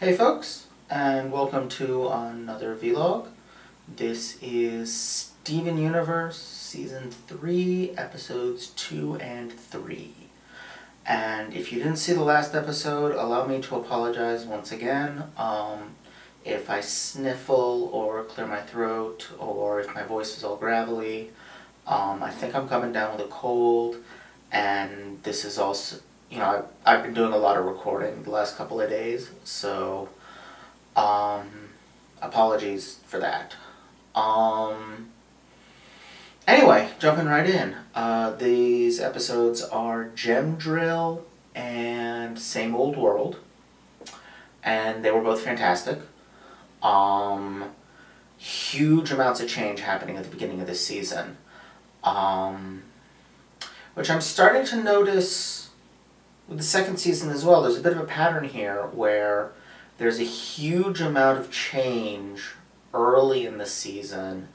Hey folks, and welcome to another vlog. This is Steven Universe, Season 3, Episodes 2 and 3. And if you didn't see the last episode, allow me to apologize once again. If I sniffle or clear my throat, or if my voice is all gravelly, I think I'm coming down with a cold, and this is also, I've been doing a lot of recording the last couple of days, so apologies for that. Anyway, jumping right in. These episodes are Gem Drill and Same Old World, and they were both fantastic. Huge amounts of change happening at the beginning of this season, which I'm starting to notice with the second season as well. There's a bit of a pattern here where there's a huge amount of change early in the season,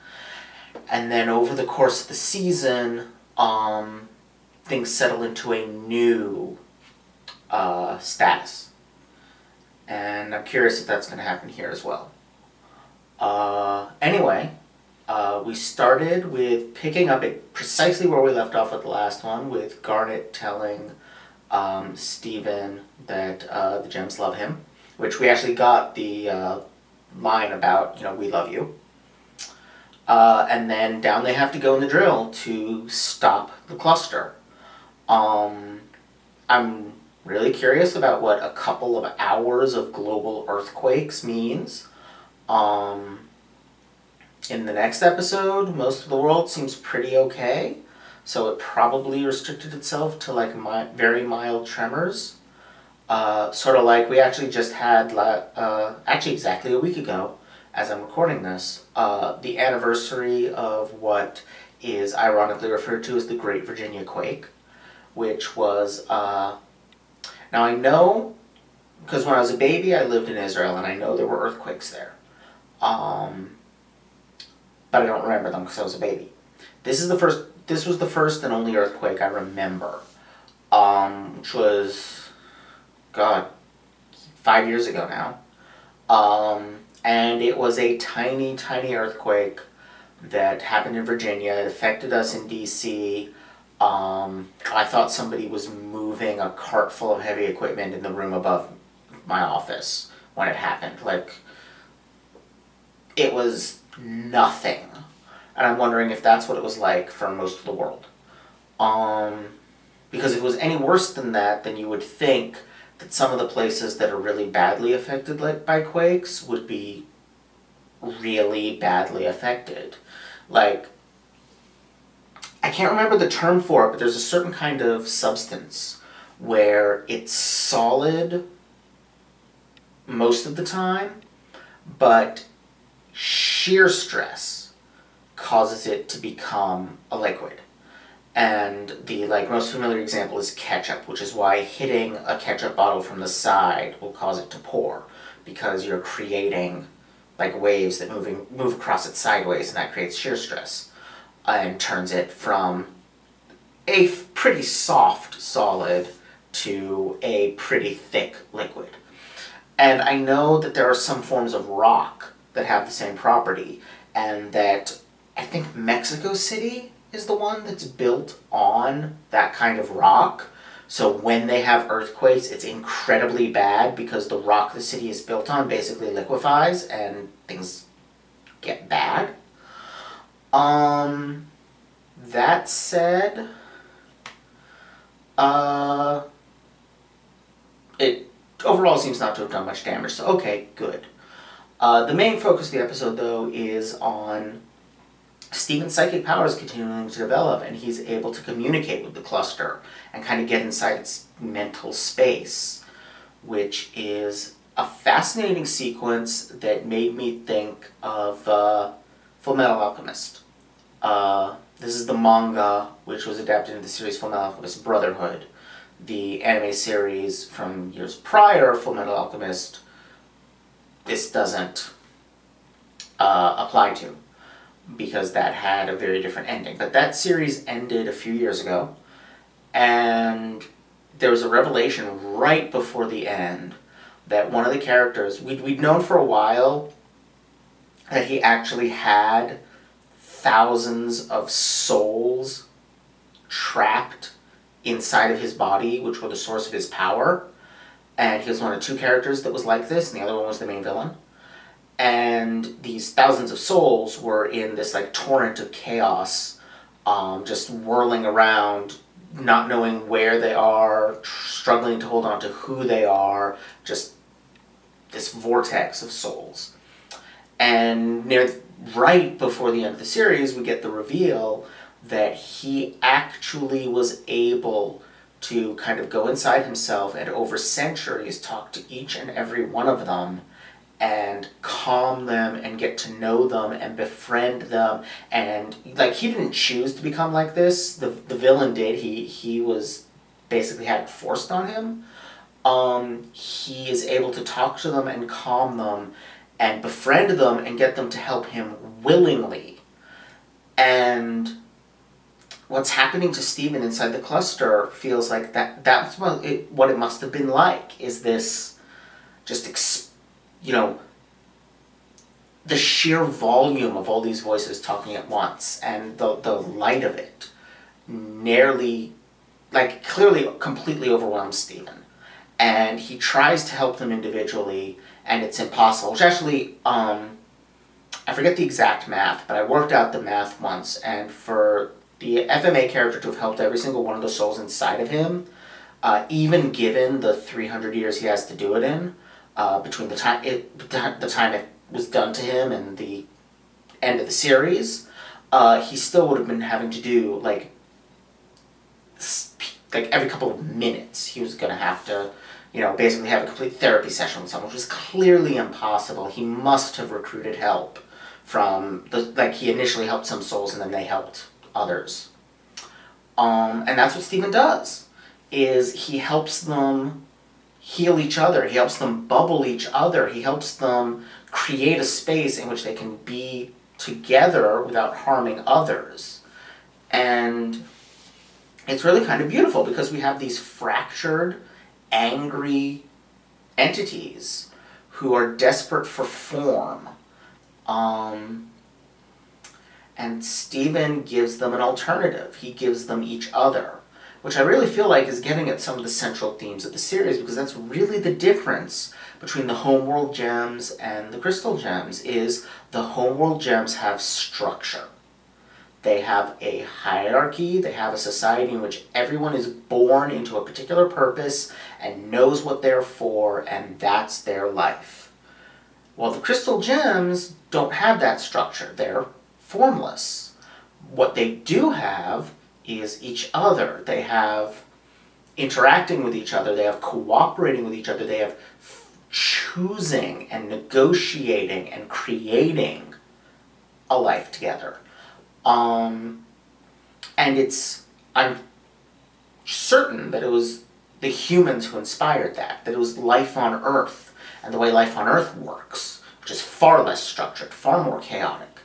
and then over the course of the season, things settle into a new status. And I'm curious if that's going to happen here as well. Anyway, we started with picking up it precisely where we left off with the last one, with Garnet telling Steven that the gems love him, which we actually got the line about, we love you. And then down they have to go in the drill to stop the cluster. I'm really curious about what a couple of hours of global earthquakes means. In the next episode, most of the world seems pretty okay, so it probably restricted itself to very mild tremors. Sort of like we actually just had, actually exactly a week ago, as I'm recording this, the anniversary of what is ironically referred to as the Great Virginia Quake, which was, now I know, because when I was a baby I lived in Israel and I know there were earthquakes there, but I don't remember them because I was a baby. This was the first and only earthquake I remember, which was, 5 years ago now. And it was a tiny, tiny earthquake that happened in Virginia. It affected us in DC. I thought somebody was moving a cart full of heavy equipment in the room above my office when it happened. It was nothing. And I'm wondering if that's what it was like for most of the world. Because if it was any worse than that, then you would think that some of the places that are really badly affected by quakes would be really badly affected. I can't remember the term for it, but there's a certain kind of substance where it's solid most of the time, but shear stress causes it to become a liquid. And the most familiar example is ketchup, which is why hitting a ketchup bottle from the side will cause it to pour, because you're creating waves that move across it sideways, and that creates shear stress and turns it from a pretty soft solid to a pretty thick liquid. And I know that there are some forms of rock that have the same property, and that I think Mexico City is the one that's built on that kind of rock. So when they have earthquakes, it's incredibly bad because the rock the city is built on basically liquefies and things get bad. That said, it overall seems not to have done much damage, so okay, good. The main focus of the episode, though, is on Steven's psychic powers continuing to develop, and he's able to communicate with the cluster and kind of get inside its mental space, which is a fascinating sequence that made me think of Full Metal Alchemist. This is the manga, which was adapted into the series Full Metal Alchemist Brotherhood. The anime series from years prior, Full Metal Alchemist, this doesn't apply to, because that had a very different ending. But that series ended a few years ago, and there was a revelation right before the end that one of the characters, we'd known for a while that he actually had thousands of souls trapped inside of his body, which were the source of his power. And he was one of two characters that was like this, and the other one was the main villain. And these thousands of souls were in this like torrent of chaos, just whirling around, not knowing where they are, struggling to hold on to who they are, just this vortex of souls. And right before the end of the series, we get the reveal that he actually was able to kind of go inside himself and over centuries talk to each and every one of them and calm them and get to know them and befriend them. And like, he didn't choose to become like this. The villain did. He was basically had it forced on him. He is able to talk to them and calm them and befriend them and get them to help him willingly. And what's happening to Steven inside the cluster feels like that's what it must have been like, is this just the sheer volume of all these voices talking at once, and the light of it nearly, like, clearly completely overwhelms Steven. And he tries to help them individually, and it's impossible. Which actually, I forget the exact math, but I worked out the math once, and for the FMA character to have helped every single one of the souls inside of him, even given the 300 years he has to do it in, between the time it was done to him and the end of the series, he still would have been having to do like every couple of minutes he was going to have to, basically have a complete therapy session with someone, which was clearly impossible. He must have recruited help from he initially helped some souls and then they helped others. And that's what Steven does, is he helps them heal each other, he helps them bubble each other, he helps them create a space in which they can be together without harming others. And it's really kind of beautiful because we have these fractured, angry entities who are desperate for form. And Steven gives them an alternative. He gives them each other, which I really feel like is getting at some of the central themes of the series, because that's really the difference between the homeworld gems and the crystal gems, is the homeworld gems have structure. They have a hierarchy, they have a society in which everyone is born into a particular purpose and knows what they're for, and that's their life. Well, the crystal gems don't have that structure. They're formless. What they do have is each other. They have interacting with each other, they have cooperating with each other, they have choosing and negotiating and creating a life together. And I'm certain that it was the humans who inspired that it was life on Earth and the way life on Earth works, which is far less structured, far more chaotic,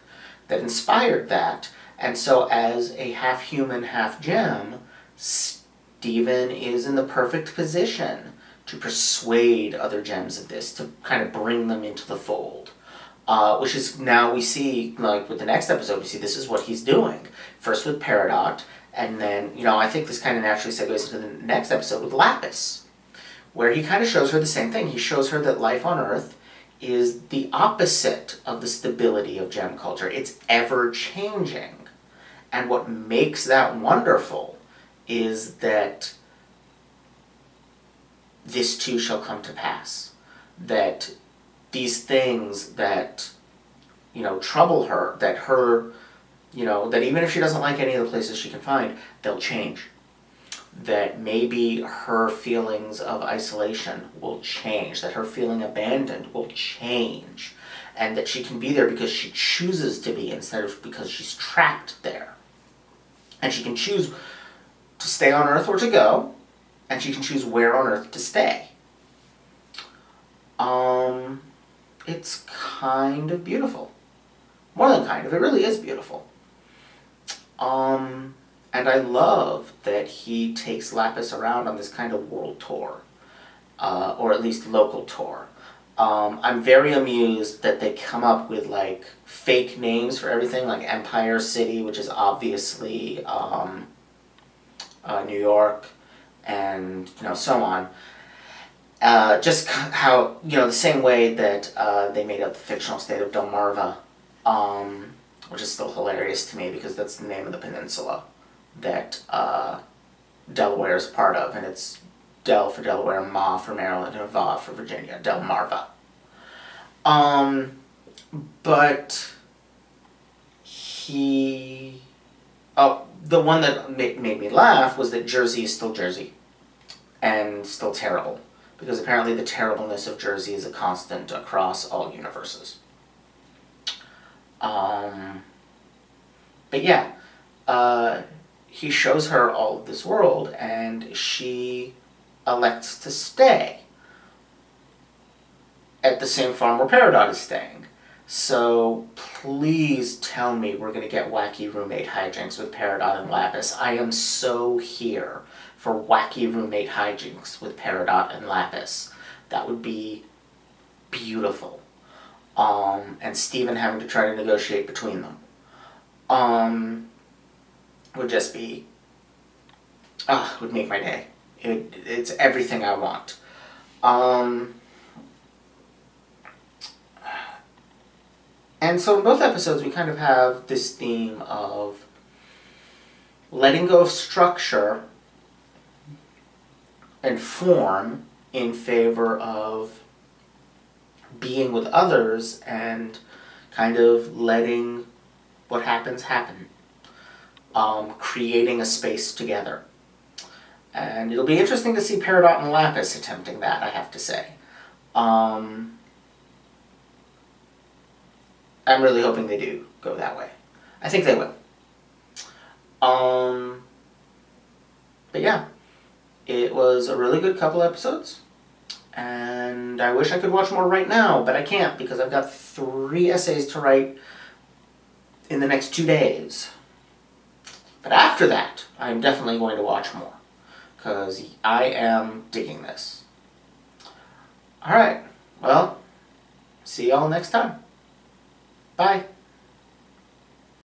that inspired that. And so as a half-human, half-gem, Steven is in the perfect position to persuade other gems of this, to kind of bring them into the fold. Which is, now we see, like with the next episode, we see this is what he's doing. First with Peridot, and then, I think this kind of naturally segues into the next episode with Lapis, where he kind of shows her the same thing. He shows her that life on Earth is the opposite of the stability of gem culture. It's ever-changing. And what makes that wonderful is that this too shall come to pass. That these things that, trouble her, that even if she doesn't like any of the places she can find, they'll change. That maybe her feelings of isolation will change, that her feeling abandoned will change, and that she can be there because she chooses to be instead of because she's trapped there. And she can choose to stay on Earth or to go, and she can choose where on Earth to stay. It's kind of beautiful. More than kind of, it really is beautiful. And I love that he takes Lapis around on this kind of world tour. or at least local tour. I'm very amused that they come up with like fake names for everything, like Empire City, which is obviously New York, and so on. Just how the same way that they made up the fictional state of Delmarva, which is still hilarious to me because that's the name of the peninsula that Delaware is part of, and it's Del for Delaware, Ma for Maryland, and Va for Virginia, Delmarva. But the one that made me laugh was that Jersey is still Jersey, and still terrible, because apparently the terribleness of Jersey is a constant across all universes. But yeah, he shows her all of this world, and she elects to stay at the same farm where Peridot is staying. So please tell me we're going to get wacky roommate hijinks with Peridot and Lapis. I am so here for wacky roommate hijinks with Peridot and Lapis. That would be beautiful. And Steven having to try to negotiate between them. Would just be, would make my day. It's everything I want. And so in both episodes we kind of have this theme of letting go of structure and form in favor of being with others and kind of letting what happens happen. Creating a space together. And it'll be interesting to see Peridot and Lapis attempting that, I have to say. I'm really hoping they do go that way. I think they will. But yeah, it was a really good couple episodes. And I wish I could watch more right now, but I can't because I've got 3 essays to write in the next 2 days. But after that, I'm definitely going to watch more, because I am digging this. Alright, well, see y'all next time. Bye.